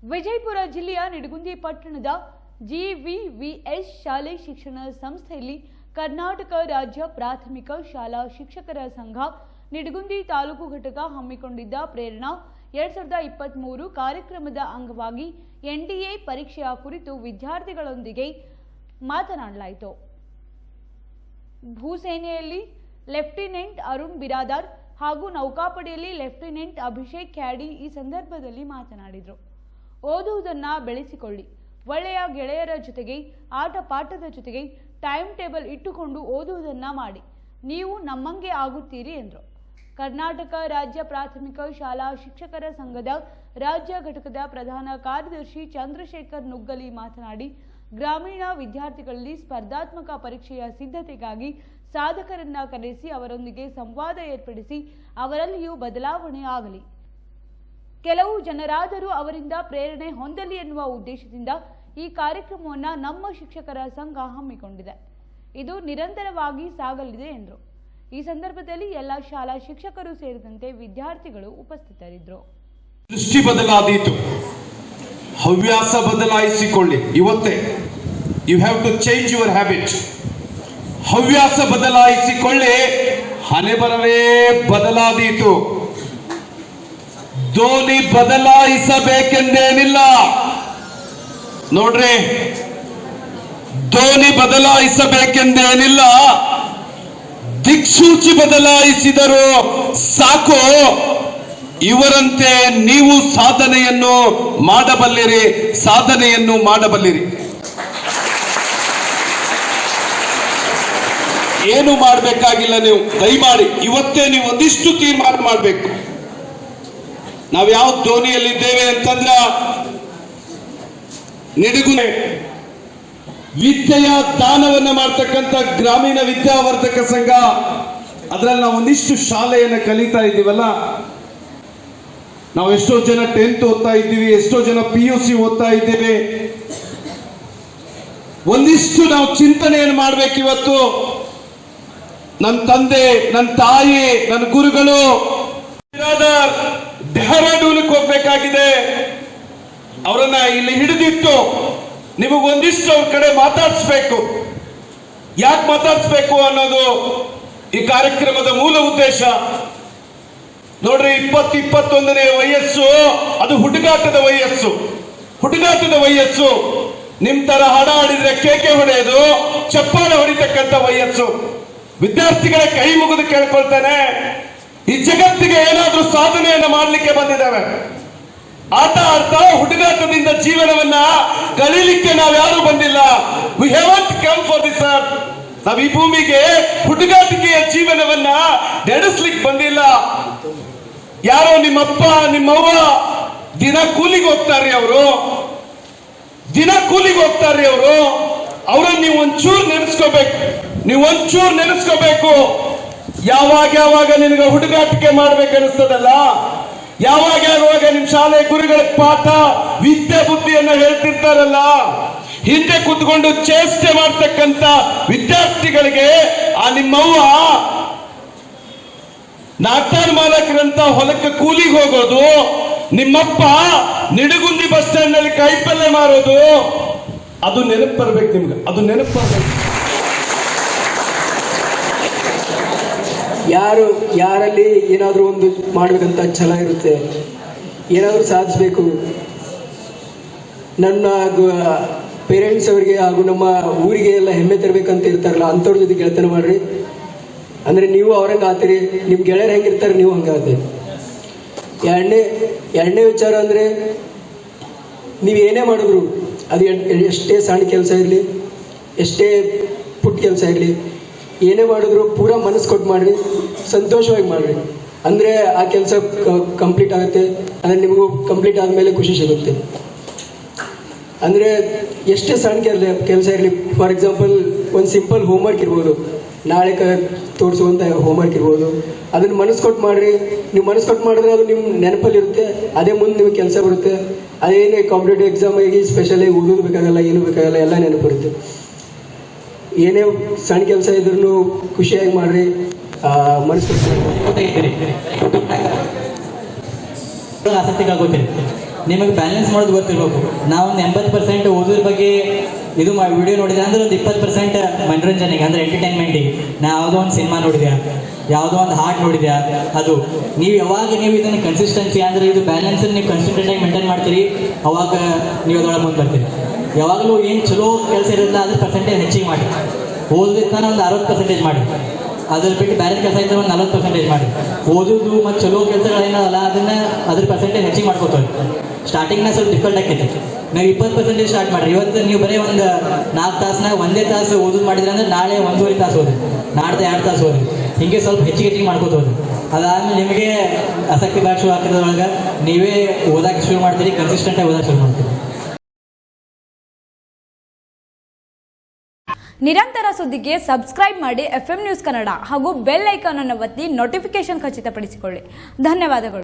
ವಿಜಯಪುರ ಜಿಲ್ಲೆಯ ನಿಡಗುಂದಿ ಪಟ್ಟಣದ ಜಿವಿವಿಎಸ್ ಶಾಲೆ ಶಿಕ್ಷಣ ಸಂಸ್ಥೆಯಲ್ಲಿ ಕರ್ನಾಟಕ ರಾಜ್ಯ ಪ್ರಾಥಮಿಕ ಶಾಲಾ ಶಿಕ್ಷಕರ ಸಂಘ ನಿಡಗುಂದಿ ತಾಲೂಕು ಘಟಕ ಹಮ್ಮಿಕೊಂಡಿದ್ದ ಪ್ರೇರಣಾ 2023 ಕಾರ್ಯಕ್ರಮದ ಅಂಗವಾಗಿ ಎನ್ಡಿಎ ಪರೀಕ್ಷೆಯ ಕುರಿತು ವಿದ್ಯಾರ್ಥಿಗಳೊಂದಿಗೆ ಮಾತನಾಡಲಾಯಿತು. ಭೂಸೇನೆಯಲ್ಲಿ ಲೆಫ್ಟಿನೆಂಟ್ ಅರುಣ್ ಬಿರಾದಾರ್ ಹಾಗೂ ನೌಕಾಪಡೆಯಲ್ಲಿ ಲೆಫ್ಟಿನೆಂಟ್ ಅಭಿಷೇಕ್ ಕ್ಯಾಡಿ ಈ ಸಂದರ್ಭದಲ್ಲಿ ಮಾತನಾಡಿದರು. ಓದುವುದನ್ನ ಬೆಳೆಸಿಕೊಳ್ಳಿ, ಒಳ್ಳೆಯ ಗೆಳೆಯರ ಜೊತೆಗೆ ಆಟ ಪಾಠದ ಜೊತೆಗೆ ಟೈಮ್ ಟೇಬಲ್ ಇಟ್ಟುಕೊಂಡು ಓದುವುದನ್ನ ಮಾಡಿ, ನೀವು ನಮ್ಮಂಗೆ ಆಗುತ್ತೀರಿ ಎಂದರು. ಕರ್ನಾಟಕ ರಾಜ್ಯ ಪ್ರಾಥಮಿಕ ಶಾಲಾ ಶಿಕ್ಷಕರ ಸಂಘದ ರಾಜ್ಯ ಘಟಕದ ಪ್ರಧಾನ ಕಾರ್ಯದರ್ಶಿ ಚಂದ್ರಶೇಖರ್ ನುಗ್ಗಲಿ ಮಾತನಾಡಿ, ಗ್ರಾಮೀಣ ವಿದ್ಯಾರ್ಥಿಗಳಲ್ಲಿ ಸ್ಪರ್ಧಾತ್ಮಕ ಪರೀಕ್ಷೆಯ ಸಿದ್ಧತೆಗಾಗಿ ಸಾಧಕರನ್ನ ಕರೆಸಿ ಅವರೊಂದಿಗೆ ಸಂವಾದ ಏರ್ಪಡಿಸಿ ಅವರಲ್ಲಿಯೂ ಬದಲಾವಣೆ ಆಗಲಿ, ಕೆಲವು ಜನರಾದರೂ ಅವರಿಂದ ಪ್ರೇರಣೆ ಹೊಂದಲಿ ಎನ್ನುವ ಉದ್ದೇಶದಿಂದ ಈ ಕಾರ್ಯಕ್ರಮವನ್ನು ನಮ್ಮ ಶಿಕ್ಷಕರ ಸಂಘ ಹಮ್ಮಿಕೊಂಡಿದೆ. ಇದು ನಿರಂತರವಾಗಿ ಸಾಗಲಿದೆ ಎಂದರು. ಈ ಸಂದರ್ಭದಲ್ಲಿ ಎಲ್ಲ ಶಾಲಾ ಶಿಕ್ಷಕರು ಸೇರಿದಂತೆ ವಿದ್ಯಾರ್ಥಿಗಳು ಉಪಸ್ಥಿತರಿದ್ದರು. ದೃಷ್ಟಿ ಬದಲಾದೀತು, ಹವ್ಯಾಸ ಬದಲಾಯಿಸಿಕೊಳ್ಳಿ. ಇವತ್ತೇ you have to change your habit. ಹವ್ಯಾಸ ಬದಲಾಯಿಸಿಕೊಳ್ಳಿ. ಹಣೆ ಬರವೇ ಬದಲಾದೀತು. ಧೋನಿ ಬದಲಾಯಿಸಬೇಕೆಂದೇನಿಲ್ಲ ನೋಡ್ರಿ, ಧೋನಿ ಬದಲಾಯಿಸಬೇಕೆಂದೇನಿಲ್ಲ. ದಿಕ್ಸೂಚಿ ಬದಲಾಯಿಸಿದರೂ ಸಾಕು. ಇವರಂತೆ ನೀವು ಸಾಧನೆಯನ್ನು ಮಾಡಬಲ್ಲಿರಿ, ಸಾಧನೆಯನ್ನು ಮಾಡಬಲ್ಲಿರಿ. ಏನು ಮಾಡಬೇಕಾಗಿಲ್ಲ, ನೀವು ದಯಮಾಡಿ ಇವತ್ತೇ ನೀವು ಒಂದಿಷ್ಟು ತೀರ್ಮಾನ ಮಾಡಬೇಕು. ನಾವು ಯಾವ ಧೋನಿಯಲ್ಲಿದ್ದೇವೆ ಅಂತಂದ್ರ ನಿಡಗುಂದಿ ವಿದ್ಯೆಯ ದಾನವನ್ನ ಮಾಡ್ತಕ್ಕಂಥ ಗ್ರಾಮೀಣ ವಿದ್ಯಾವರ್ಧಕ ಸಂಘ, ಅದರಲ್ಲಿ ನಾವು ಒಂದಿಷ್ಟು ಶಾಲೆಯನ್ನು ಕಲಿತಾ ಇದ್ದೀವಲ್ಲ. ನಾವು ಎಷ್ಟೋ ಜನ 10th ಓದ್ತಾ ಇದ್ದೀವಿ, ಎಷ್ಟೋ ಜನ PUC ಓದ್ತಾ ಇದ್ದೇವೆ. ಒಂದಿಷ್ಟು ನಾವು ಚಿಂತನೆಯನ್ನು ಮಾಡ್ಬೇಕು. ಇವತ್ತು ನನ್ನ ತಂದೆ, ನನ್ನ ತಾಯಿ, ನನ್ನ ಗುರುಗಳು ಡೆಹರಾಡೂನ್ಗೆ ಹೋಗ್ಬೇಕಾಗಿದೆ. ಅವರನ್ನ ಇಲ್ಲಿ ಹಿಡಿದಿಟ್ಟು ನಿಮಗೊಂದಿಷ್ಟು ಅವ್ರ ಕಡೆ ಮಾತಾಡಿಸ್ಬೇಕು. ಯಾಕೆ ಮಾತಾಡಿಸ್ಬೇಕು ಅನ್ನೋದು ಈ ಕಾರ್ಯಕ್ರಮದ ಮೂಲ ಉದ್ದೇಶ. ನೋಡ್ರಿ, 20-21ನೇ ವಯಸ್ಸು ಅದು ಹುಡುಗಾಟದ ವಯಸ್ಸು. ಹುಡುಗಾಟದ ವಯಸ್ಸು. ನಿಮ್ ತರ ಹಾಡ ಹಾಡಿದ್ರೆ ಕೇಕೆ ಹೊಡೆಯೋದು, ಚಪ್ಪಾಳೆ ಹೊಡಿತಕ್ಕಂಥ ವಯಸ್ಸು. ವಿದ್ಯಾರ್ಥಿಗಳ ಕೈ ಮುಗಿದು ಕೇಳ್ಕೊಳ್ತಾನೆ, ಈ ಜಗತ್ತಿಗೆ ಏನಾದ್ರೂ ಸಾಧನೆಯನ್ನು ಮಾಡಲಿಕ್ಕೆ ಬಂದಿದ್ದಾವೆ. ಆಟ ಆಡ್ತಾ ಹುಡುಗಾಟದಿಂದ ಜೀವನವನ್ನ ಕಳೀಲಿಕ್ಕೆ ನಾವ್ಯಾರು ಬಂದಿಲ್ಲ. We have come for this earth. ನಾವು ಈ ಭೂಮಿಗೆ ಹುಡುಗಾಟಿಕೆಯ ಜೀವನವನ್ನ ನಡೆಸಲಿಕ್ಕೆ ಬಂದಿಲ್ಲ. ಯಾರೋ ನಿಮ್ಮಪ್ಪ ನಿಮ್ಮವ್ವ ದಿನ ಕೂಲಿಗೆ ಹೋಗ್ತಾರ್ರಿ, ಅವರು ದಿನ ಕೂಲಿಗೆ ಹೋಗ್ತಾರ್ರಿ. ಅವ್ರನ್ನ ನೀವು ಒಂಚೂರು ನೆನೆಸ್ಕೋಬೇಕು. ನೀವು ಒಂಚೂರು ನೆನೆಸ್ಕೋಬೇಕು. ಯಾವಾಗ ನಿನಗೆ ಹುಡುಗಾಟಿಕೆ ಮಾಡ್ಬೇಕನ್ನಿಸ್ತದಲ್ಲ, ಯಾವಾಗ ನಿಮ್ ಶಾಲೆ ಗುರುಗಳ ಪಾಠ ವಿದ್ಯೆ ಬುದ್ಧಿಯನ್ನ ಹೇಳ್ತಿರ್ತಾರಲ್ಲ, ಹಿಂದೆ ಕೂತ್ಕೊಂಡು ಚೇಷ್ಟೆ ಮಾಡ್ತಕ್ಕಂಥ ವಿದ್ಯಾರ್ಥಿಗಳಿಗೆ ಆ ನಿಮ್ಮವ್ವ ನಾಟ್ಯಾನ್ ಮಾಲಕರಂತ ಹೊಲಕ್ಕೆ ಕೂಲಿಗೆ ಹೋಗೋದು, ನಿಮ್ಮಪ್ಪ ನಿಡಗುಂದಿ ಬಸ್ ಸ್ಟ್ಯಾಂಡ್ ನಲ್ಲಿ ಕೈಪಲ್ಲೆ ಮಾರೋದು, ಅದು ನೆನಪು ಬರ್ಬೇಕು ನಿಮ್ಗೆ. ಅದು ನೆನಪು ಬರ್ಬೇಕು. ಯಾರಲ್ಲಿ ಏನಾದರೂ ಒಂದು ಮಾಡಬೇಕಂತ ಛಲ ಇರುತ್ತೆ, ಏನಾದರೂ ಸಾಧಿಸಬೇಕು. ನನ್ನ ಪೇರೆಂಟ್ಸ್ ಅವರಿಗೆ ಹಾಗೂ ನಮ್ಮ ಊರಿಗೆ ಎಲ್ಲ ಹೆಮ್ಮೆ ತರಬೇಕಂತ ಇರ್ತಾರಲ್ಲ, ಅಂಥವ್ರ ಜೊತೆ ಗೆಳೆತನ ಮಾಡ್ರಿ. ಅಂದರೆ ನೀವು ಅವ್ರಂಗೆ ಆತೀರಿ, ನಿಮ್ಮ ಗೆಳೆಯರು ಹೆಂಗಿರ್ತಾರೆ ನೀವು ಹಂಗಾಗ್ತೀರಿ. ಎರಡನೇ ವಿಚಾರ ಅಂದರೆ, ನೀವು ಏನೇ ಮಾಡಿದ್ರು ಅದು ಎಷ್ಟೇ ಸಣ್ಣ ಕೆಲಸ ಇರಲಿ, ಎಷ್ಟೇ ಪುಟ್ಟ ಕೆಲಸ ಇರಲಿ, ಏನೇ ಮಾಡಿದ್ರು ಪೂರಾ ಮನಸ್ಸು ಕೊಟ್ಟು ಮಾಡ್ರಿ, ಸಂತೋಷವಾಗಿ ಮಾಡ್ರಿ. ಅಂದರೆ ಆ ಕೆಲಸ ಕಂಪ್ಲೀಟ್ ಆಗುತ್ತೆ. ಅಂದರೆ ನಿಮಗೂ ಕಂಪ್ಲೀಟ್ ಆದಮೇಲೆ ಖುಷಿ ಸಿಗುತ್ತೆ. ಅಂದರೆ ಎಷ್ಟೇ ಸಣ್ಣ ಕೆಲಸ ಇರಲಿ, ಫಾರ್ ಎಕ್ಸಾಂಪಲ್ ಒಂದು ಸಿಂಪಲ್ ಹೋಮ್ವರ್ಕ್ ಇರ್ಬೋದು, ನಾಳೆ ತೋರಿಸುವಂಥ ಹೋಮ್ವರ್ಕ್ ಇರ್ಬೋದು, ಅದನ್ನು ಮನಸ್ಸು ಕೊಟ್ಟು ಮಾಡ್ರಿ. ನೀವು ಮನಸ್ಸು ಕೊಟ್ಟು ಮಾಡಿದ್ರೆ ಅದು ನಿಮ್ಮ ನೆನಪಲ್ಲಿರುತ್ತೆ. ಅದೇ ಮುಂದೆ ನಿಮಗೆ ಕೆಲಸ ಬರುತ್ತೆ. ಅದೇನೇ ಕಾಂಪಿಟೇಟಿವ್ ಎಕ್ಸಾಮಿಗೆ ಸ್ಪೆಷಲಾಗಿ ಓದೋದು ಬೇಕಾಗಲ್ಲ, ಏನೂ ಬೇಕಾಗಲ್ಲ, ಎಲ್ಲ ನೆನಪು ಬರುತ್ತೆ. ಏನೇ ಸಣ್ಣ ಕೆಲಸ ಇದ್ರೂ ಖುಷಿಯಾಗಿ ಮಾಡ್ರಿ, ಮನಸ್ಸು ಆಸಕ್ತಿಗಾಗುತ್ತೀರಿ. ನಿಮಗೆ ಬ್ಯಾಲೆನ್ಸ್ ಮಾಡೋದು ಗೊತ್ತಿರಬೇಕು. ನಾವೊಂದು 80% ಓದೋದ್ರ ಬಗ್ಗೆ ಇದು ವಿಡಿಯೋ ನೋಡಿದೆ ಅಂದ್ರೆ ಒಂದು 20% ಮನೋರಂಜನೆಗೆ ಅಂದರೆ ಎಂಟರ್ಟೈನ್ಮೆಂಟಿಗೆ. ನಾ ಯಾವುದೋ ಒಂದು ಸಿನಿಮಾ ನೋಡಿದ್ಯಾ, ಯಾವುದೋ ಒಂದು ಹಾಡು ನೋಡಿದ್ಯಾ, ಅದು ನೀವು ಯಾವಾಗ ನೀವು ಇದನ್ನು ಕನ್ಸಿಸ್ಟೆನ್ಸಿ ಅಂದರೆ ಇದು ಬ್ಯಾಲೆನ್ಸನ್ನು ನೀವು ಕನ್ಸಿಸ್ಟೆಂಟಾಗಿ ಮೇಂಟೈನ್ ಮಾಡ್ತೀರಿ, ಅವಾಗ ನೀವು ಅದರೊಳಗೆ ಮುಂದೆ ಬರ್ತೀರಿ. ಯಾವಾಗಲೂ ಏನು ಚಲೋ ಕೆಲಸ ಇರೋದಿಲ್ಲ ಅದ್ರ ಪರ್ಸೆಂಟೇಜ್ ಹೆಚ್ಚಿಗೆ ಮಾಡಿ. ಓದೋದಕ್ಕೆ ಒಂದು 60% ಮಾಡಿ, ಅದ್ರ ಬಿಟ್ಟು ಬೇರೆ ಕೆಲಸ ಇದ್ದರೆ ಒಂದು 40% ಮಾಡಿ. ಓದೋದು ಮತ್ತು ಚಲೋ ಕೆಲಸಗಳೇನಲ್ಲ ಅದನ್ನು ಅದ್ರ ಪರ್ಸೆಂಟೇಜ್ ಹೆಚ್ಚಿಗೆ ಮಾಡ್ಕೋತಾರೆ. ಸ್ಟಾರ್ಟಿಂಗ್ನ ಸ್ವಲ್ಪ ಡಿಫಿಕಲ್ಟ್ ಆಕೈತಿ. ನಾವು 20% ಸ್ಟಾರ್ಟ್ ಮಾಡಿರಿ. ಇವತ್ತು ನೀವು ಬರೀ ಒಂದು 4 ತಾಸನಾಗ ಒಂದೇ ತಾಸು ಓದೋದು ಮಾಡಿದ್ರೆ ಅಂದ್ರೆ ನಾಳೆ 1.5 ತಾಸು ಓದಿ, ನಾಡ್ದು 2 ತಾಸು ಓದಿ, ಹೀಗೆ ಸ್ವಲ್ಪ ಹೆಚ್ಚಿಗೆ ಮಾಡ್ಕೋತ ಹೋದ್ರಿ. ಅದಾದ್ಮೇಲೆ ನಿಮಗೆ ಆಸಕ್ತಿ ಭಾಳ ಶುರು ಹಾಕಿದ್ರೊಳಗೆ ನೀವೇ ಓದಕ್ಕೆ ಶುರು ಮಾಡ್ತೀರಿ, ಕನ್ಸಿಸ್ಟೆಂಟಾಗಿ ಓದಕ್ಕೆ ಶುರು ಮಾಡ್ತೀರಿ. ನಿರಂತರ ಸುದ್ದಿಗೆ ಸಬ್ಸ್ಕ್ರೈಬ್ ಮಾಡಿ FM ನ್ಯೂಸ್ ಕನ್ನಡ ಹಾಗೂ ಬೆಲ್ ಐಕಾನ್ ಅನ್ನು ಒತ್ತಿ ನೋಟಿಫಿಕೇಶನ್ ಖಚಿತಪಡಿಸಿಕೊಳ್ಳಿ. ಧನ್ಯವಾದಗಳು.